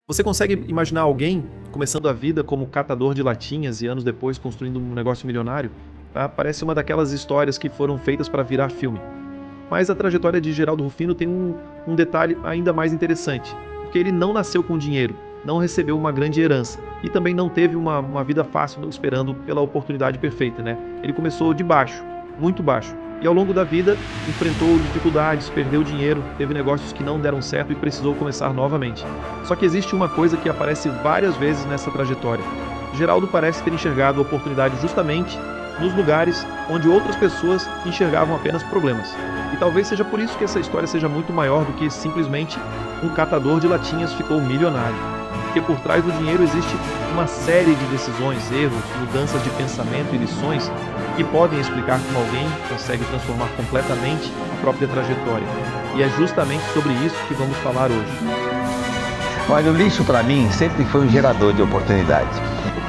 Você consegue imaginar alguém começando a vida como catador de latinhas e anos depois construindo um negócio milionário? Tá? Parece uma daquelas histórias que foram feitas para virar filme. Mas a trajetória de Geraldo Rufino tem um detalhe ainda mais interessante, porque ele não nasceu com dinheiro, não recebeu uma grande herança e também não teve uma vida fácil esperando pela oportunidade perfeita, né? Ele começou de baixo, muito baixo, e ao longo da vida enfrentou dificuldades, perdeu dinheiro, teve negócios que não deram certo e precisou começar novamente. Só que existe uma coisa que aparece várias vezes nessa trajetória. Geraldo parece ter enxergado a oportunidade justamente nos lugares onde outras pessoas enxergavam apenas problemas. E talvez seja por isso que essa história seja muito maior do que simplesmente um catador de latinhas ficou milionário. Porque por trás do dinheiro existe uma série de decisões, erros, mudanças de pensamento e lições que podem explicar como alguém consegue transformar completamente a própria trajetória. E é justamente sobre isso que vamos falar hoje. Olha, o lixo para mim sempre foi um gerador de oportunidades.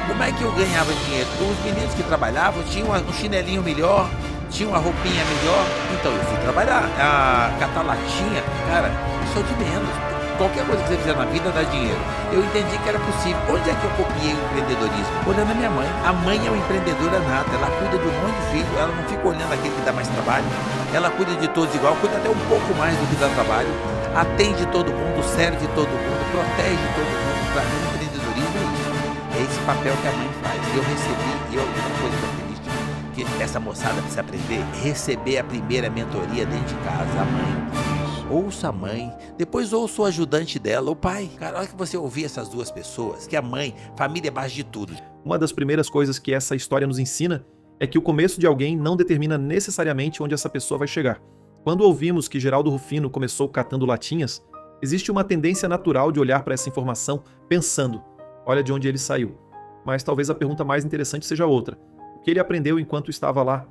Como é que eu ganhava dinheiro? Os meninos que trabalhavam tinham um chinelinho melhor, tinham uma roupinha melhor, então eu fui trabalhar. A catar latinha, cara, só de menos. Qualquer coisa que você fizer na vida dá dinheiro. Eu entendi que era possível. Onde é que eu copiei o empreendedorismo? Olhando a minha mãe. A mãe é uma empreendedora nata, ela cuida de um monte de filho, ela não fica olhando aquele que dá mais trabalho. Ela cuida de todos igual, cuida até um pouco mais do que dá trabalho. Atende todo mundo, serve todo mundo, protege todo mundo. Para mim, o empreendedorismo é isso. É esse papel que a mãe faz. Eu recebi, uma coisa que eu acredito que essa moçada precisa aprender, receber a primeira mentoria dentro de casa, a mãe. Ouça a mãe, depois ouça o ajudante dela, o pai. Cara, olha que você ouvir essas duas pessoas, que a mãe, família é base de tudo. Uma das primeiras coisas que essa história nos ensina é que o começo de alguém não determina necessariamente onde essa pessoa vai chegar. Quando ouvimos que Geraldo Rufino começou catando latinhas, existe uma tendência natural de olhar para essa informação pensando, olha de onde ele saiu. Mas talvez a pergunta mais interessante seja outra. O que ele aprendeu enquanto estava lá?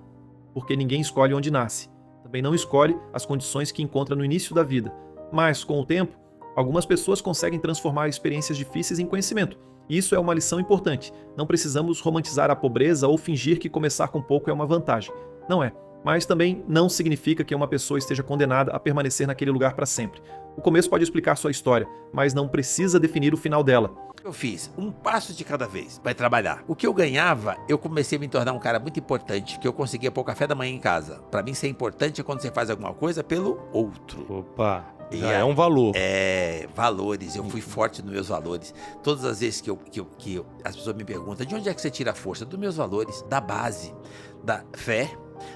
Porque ninguém escolhe onde nasce. Também não escolhe as condições que encontra no início da vida. Mas, com o tempo, algumas pessoas conseguem transformar experiências difíceis em conhecimento. E isso é uma lição importante. Não precisamos romantizar a pobreza ou fingir que começar com pouco é uma vantagem. Não é. Mas também não significa que uma pessoa esteja condenada a permanecer naquele lugar para sempre. O começo pode explicar sua história, mas não precisa definir o final dela. Eu fiz um passo de cada vez para trabalhar. O que eu ganhava, eu comecei a me tornar um cara muito importante, que eu conseguia pôr café da manhã em casa. Para mim, ser importante é quando você faz alguma coisa pelo outro. Opa, já é um valor. Valores. Eu fui forte nos meus valores. Todas as vezes que as pessoas me perguntam, de onde é que você tira a força? Dos meus valores, da base, da fé,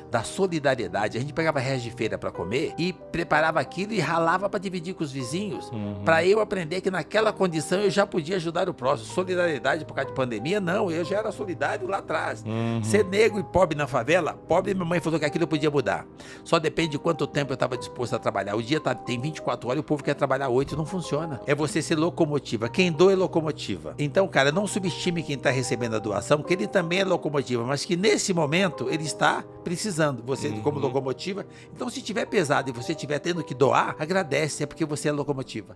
da solidariedade. A gente pegava resto de feira para comer e preparava aquilo e ralava para dividir com os vizinhos, para eu aprender que naquela condição eu já podia ajudar o próximo. Solidariedade por causa de pandemia, não, eu já era solidário lá atrás. Ser negro e pobre na favela, pobre, minha mãe falou que aquilo eu podia mudar. Só depende de quanto tempo eu estava disposto a trabalhar. O dia tem 24 horas e o povo quer trabalhar 8, não funciona. É você ser locomotiva. Quem doa é locomotiva. Então, cara, não subestime quem está recebendo a doação, porque ele também é locomotiva, mas que nesse momento ele está precisando, você como locomotiva. Então, se tiver pesado e você estiver tendo que doar, agradece, é porque você é locomotiva.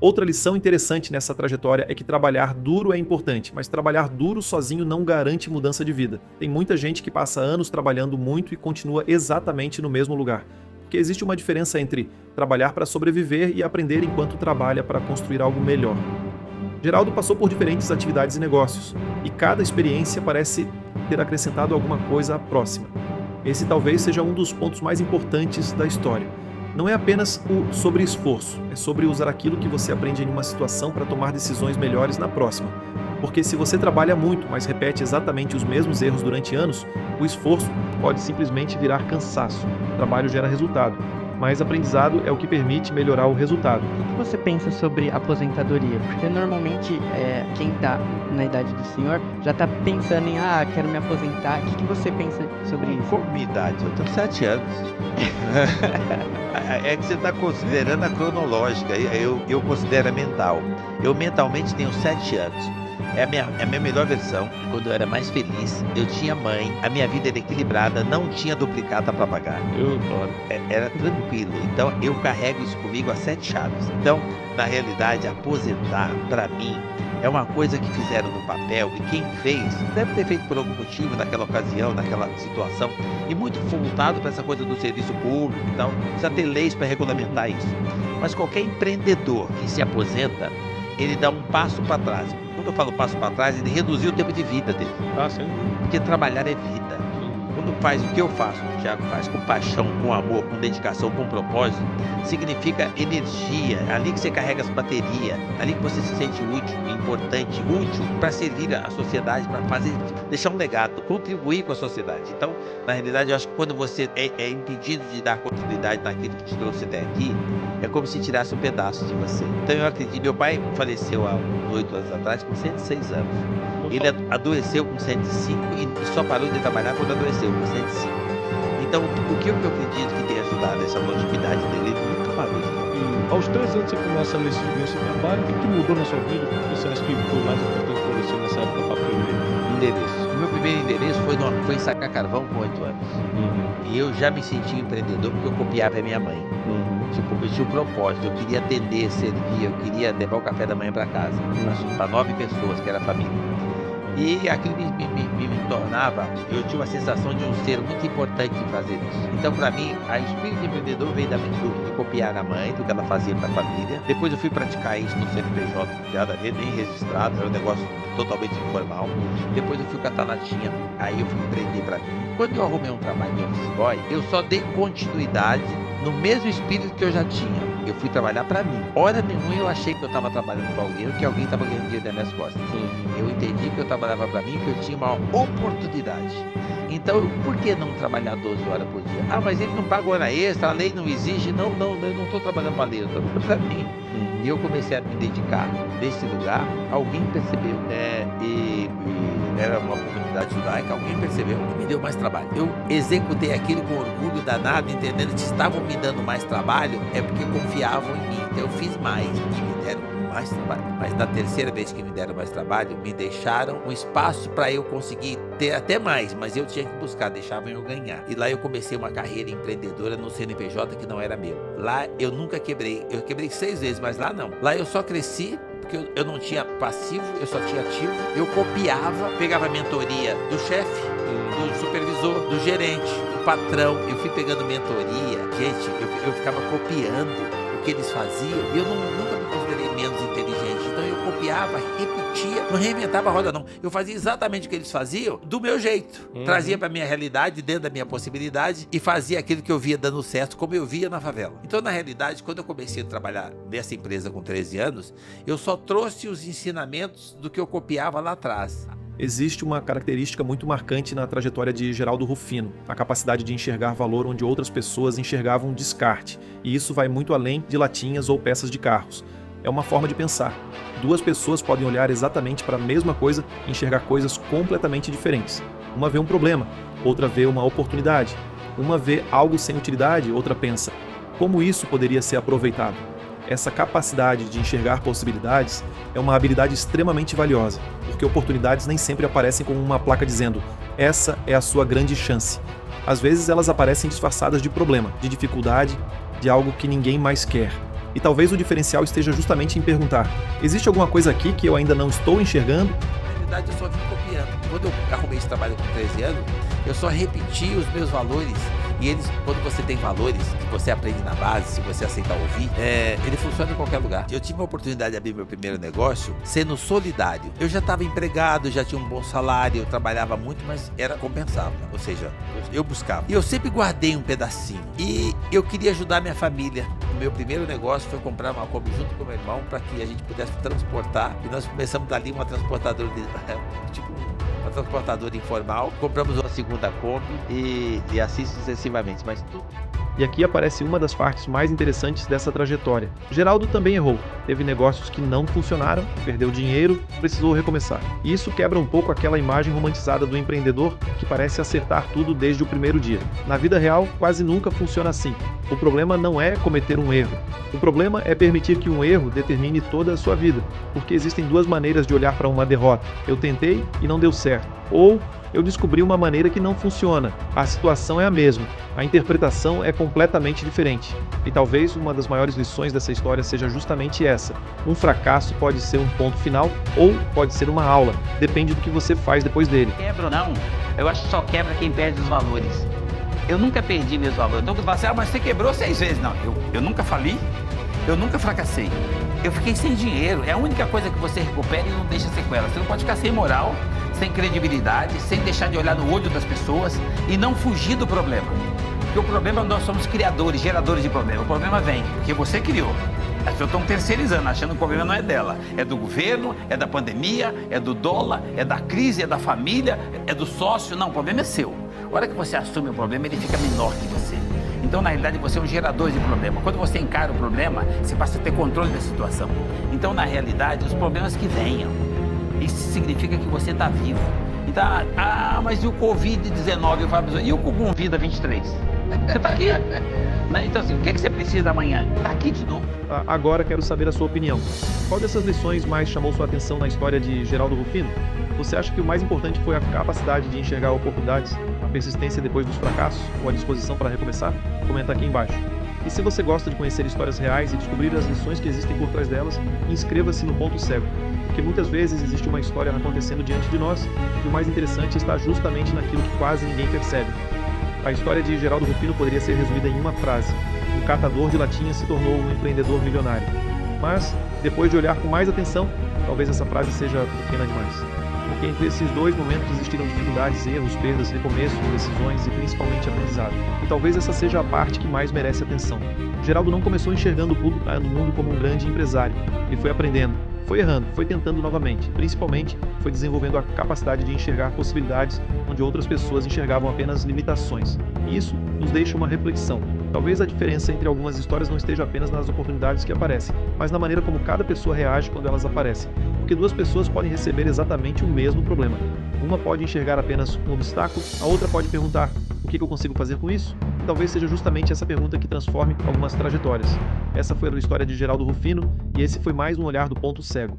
Outra lição interessante nessa trajetória é que trabalhar duro é importante, mas trabalhar duro sozinho não garante mudança de vida. Tem muita gente que passa anos trabalhando muito e continua exatamente no mesmo lugar. Porque existe uma diferença entre trabalhar para sobreviver e aprender enquanto trabalha para construir algo melhor. Geraldo passou por diferentes atividades e negócios, e cada experiência parece ter acrescentado alguma coisa à próxima. Esse talvez seja um dos pontos mais importantes da história. Não é apenas sobre esforço, é sobre usar aquilo que você aprende em uma situação para tomar decisões melhores na próxima. Porque se você trabalha muito, mas repete exatamente os mesmos erros durante anos, o esforço pode simplesmente virar cansaço. O trabalho gera resultado, mas aprendizado é o que permite melhorar o resultado. O que você pensa sobre aposentadoria? Porque normalmente quem está na idade do senhor já está pensando em, quero me aposentar. O que você pensa sobre isso? Qual minha idade? Eu tenho 7 anos. É que você está considerando a cronológica, eu considero a mental. Eu mentalmente tenho 7 anos. É a minha melhor versão. Quando eu era mais feliz, eu tinha mãe, a minha vida era equilibrada, não tinha duplicata para pagar. Era tranquilo. Então eu carrego isso comigo a 7 chaves. Então, na realidade, aposentar, para mim, é uma coisa que fizeram no papel e quem fez deve ter feito por algum motivo naquela ocasião, naquela situação, e muito voltado para essa coisa do serviço público e tal. Precisa ter leis para regulamentar isso. Mas qualquer empreendedor que se aposenta, ele dá um passo para trás. Quando eu falo passo para trás, ele reduziu o tempo de vida dele. Ah, sim. Porque trabalhar é vida. Quando faz o que eu faço, o Thiago faz com paixão, com amor, com dedicação, com propósito, significa energia, ali que você carrega as baterias, ali que você se sente útil, importante, útil para servir a sociedade, para fazer, deixar um legado, contribuir com a sociedade. Então, na realidade, eu acho que quando você é impedido de dar continuidade naquilo que te trouxe até aqui, é como se tirasse um pedaço de você. Então eu acredito, meu pai faleceu há uns 8 anos atrás, com 106 anos. Ele adoeceu com 105 e só parou de trabalhar quando adoeceu, com 105. Então, o que eu acredito que tem ajudado essa longevidade dele, ele nunca parou de trabalhar. E aos 13 anos você começa a ver esse trabalho, o que mudou na sua vida? O que você acha que foi mais importante para você nessa época para aprender? Endereço. O meu primeiro endereço foi em sacar carvão com 8 anos. E eu já me senti empreendedor porque eu copiava a minha mãe. Tipo, eu tinha um propósito, eu queria atender, servir, eu queria levar o café da manhã para casa, para 9 pessoas, que era a família. E aquilo me tornava, eu tinha uma sensação de um ser muito importante em fazer isso. Então, para mim, a espírito empreendedor veio de copiar a mãe, do que ela fazia para a família. Depois eu fui praticar isso no CNPJ, nada a ver, nem registrado, era um negócio totalmente informal. Depois eu fui catar latinha, aí eu fui empreender para mim. Quando eu arrumei um trabalho de office boy, eu só dei continuidade no mesmo espírito que eu já tinha. Eu fui trabalhar para mim. Hora nenhuma eu achei que eu estava trabalhando para alguém ou que alguém estava ganhando dinheiro das minhas costas. Eu entendi que eu trabalhava para mim, que eu tinha uma oportunidade. Então, por que não trabalhar 12 horas por dia? Ah, mas ele não paga hora extra, a lei não exige. Não, eu não estou trabalhando para a lei, eu estou trabalhando para mim. E eu comecei a me dedicar nesse lugar. Alguém percebeu, e era uma comunidade judaica, alguém percebeu e me deu mais trabalho. Eu executei aquilo com orgulho danado, entendendo que se estavam me dando mais trabalho, é porque confiavam em mim. Então eu fiz mais e me deram mais trabalho. Mas na terceira vez que me deram mais trabalho, me deixaram um espaço para eu conseguir ter até mais, mas eu tinha que buscar, deixavam eu ganhar. E lá eu comecei uma carreira empreendedora no CNPJ que não era meu. Lá eu nunca quebrei, eu quebrei 6 vezes, mas lá não. Lá eu só cresci porque eu não tinha passivo, eu só tinha ativo. Eu copiava, pegava a mentoria do chefe, do supervisor, do gerente, do patrão. Eu fui pegando mentoria, gente, eu ficava copiando o que eles faziam e eu nunca me considerei menos inteligente. Então eu copiava, repetia, não reinventava a roda não. Eu fazia exatamente o que eles faziam do meu jeito. Trazia para minha realidade, dentro da minha possibilidade e fazia aquilo que eu via dando certo, como eu via na favela. Então na realidade, quando eu comecei a trabalhar nessa empresa com 13 anos, eu só trouxe os ensinamentos do que eu copiava lá atrás. Existe uma característica muito marcante na trajetória de Geraldo Rufino, a capacidade de enxergar valor onde outras pessoas enxergavam descarte, e isso vai muito além de latinhas ou peças de carros. É uma forma de pensar. 2 pessoas podem olhar exatamente para a mesma coisa e enxergar coisas completamente diferentes. Uma vê um problema, outra vê uma oportunidade. Uma vê algo sem utilidade, outra pensa: como isso poderia ser aproveitado? Essa capacidade de enxergar possibilidades é uma habilidade extremamente valiosa, porque oportunidades nem sempre aparecem com uma placa dizendo: essa é a sua grande chance. Às vezes elas aparecem disfarçadas de problema, de dificuldade, de algo que ninguém mais quer. E talvez o diferencial esteja justamente em perguntar: existe alguma coisa aqui que eu ainda não estou enxergando? Na verdade, eu só vim copiando. Quando eu arrumei esse trabalho com 13 anos, eu só repeti os meus valores. E eles, quando você tem valores que você aprende na base, se você aceitar ouvir, ele funciona em qualquer lugar. Eu tive a oportunidade de abrir meu primeiro negócio sendo solidário. Eu já estava empregado, já tinha um bom salário, eu trabalhava muito, mas era compensável. Ou seja, eu buscava. E eu sempre guardei um pedacinho. E eu queria ajudar minha família. O meu primeiro negócio foi comprar uma Kombi junto com meu irmão para que a gente pudesse transportar. E nós começamos dali uma transportadora uma transportadora informal, compramos uma segunda Kombi e assim sucessivamente, mas tudo. E aqui aparece uma das partes mais interessantes dessa trajetória. Geraldo também errou, teve negócios que não funcionaram, perdeu dinheiro, precisou recomeçar. E isso quebra um pouco aquela imagem romantizada do empreendedor que parece acertar tudo desde o primeiro dia. Na vida real, quase nunca funciona assim. O problema não é cometer um erro. O problema é permitir que um erro determine toda a sua vida, porque existem 2 maneiras de olhar para uma derrota. Eu tentei e não deu certo. Ou eu descobri uma maneira que não funciona. A situação é a mesma, a interpretação é completamente diferente. E talvez uma das maiores lições dessa história seja justamente essa. Um fracasso pode ser um ponto final ou pode ser uma aula, depende do que você faz depois dele. Quebra ou não, eu acho que só quebra quem perde os valores. Eu nunca perdi meus valores. Então, quando você fala assim, mas você quebrou 6 vezes. Não, eu nunca fali, eu nunca fracassei. Eu fiquei sem dinheiro. É a única coisa que você recupera e não deixa sequela. Você não pode ficar sem moral, sem credibilidade, sem deixar de olhar no olho das pessoas e não fugir do problema. Porque o problema, nós somos criadores, geradores de problema. O problema vem porque você criou. As pessoas estão terceirizando, achando que o problema não é dela. É do governo, é da pandemia, é do dólar, é da crise, é da família, é do sócio. Não, o problema é seu. A hora que você assume o problema, ele fica menor que você. Então, na realidade, você é um gerador de problema. Quando você encara o problema, você passa a ter controle da situação. Então, na realidade, os problemas que venham, isso significa que você está vivo. Então, mas e o Covid-19? Eu falo, e o Cugum Vida 23? Você está aqui. Então, assim, o que você precisa amanhã? Está aqui de novo. Agora quero saber a sua opinião. Qual dessas lições mais chamou sua atenção na história de Geraldo Rufino? Você acha que o mais importante foi a capacidade de enxergar oportunidades, a persistência depois dos fracassos ou a disposição para recomeçar? Comenta aqui embaixo. E se você gosta de conhecer histórias reais e descobrir as lições que existem por trás delas, inscreva-se no Ponto Cego, porque muitas vezes existe uma história acontecendo diante de nós e o mais interessante está justamente naquilo que quase ninguém percebe. A história de Geraldo Rufino poderia ser resumida em uma frase: um catador de latinhas se tornou um empreendedor milionário. Mas, depois de olhar com mais atenção, talvez essa frase seja pequena demais. Porque entre esses dois momentos existiram dificuldades, erros, perdas, recomeços, decisões e principalmente aprendizado. E talvez essa seja a parte que mais merece atenção. Geraldo não começou enxergando o mundo como um grande empresário. Ele foi aprendendo, foi errando, foi tentando novamente. Principalmente, foi desenvolvendo a capacidade de enxergar possibilidades onde outras pessoas enxergavam apenas limitações. E isso nos deixa uma reflexão. Talvez a diferença entre algumas histórias não esteja apenas nas oportunidades que aparecem, mas na maneira como cada pessoa reage quando elas aparecem. Porque duas pessoas podem receber exatamente o mesmo problema. Uma pode enxergar apenas um obstáculo, a outra pode perguntar: o que eu consigo fazer com isso? E talvez seja justamente essa pergunta que transforme algumas trajetórias. Essa foi a história de Geraldo Rufino e esse foi mais um Olhar do Ponto Cego.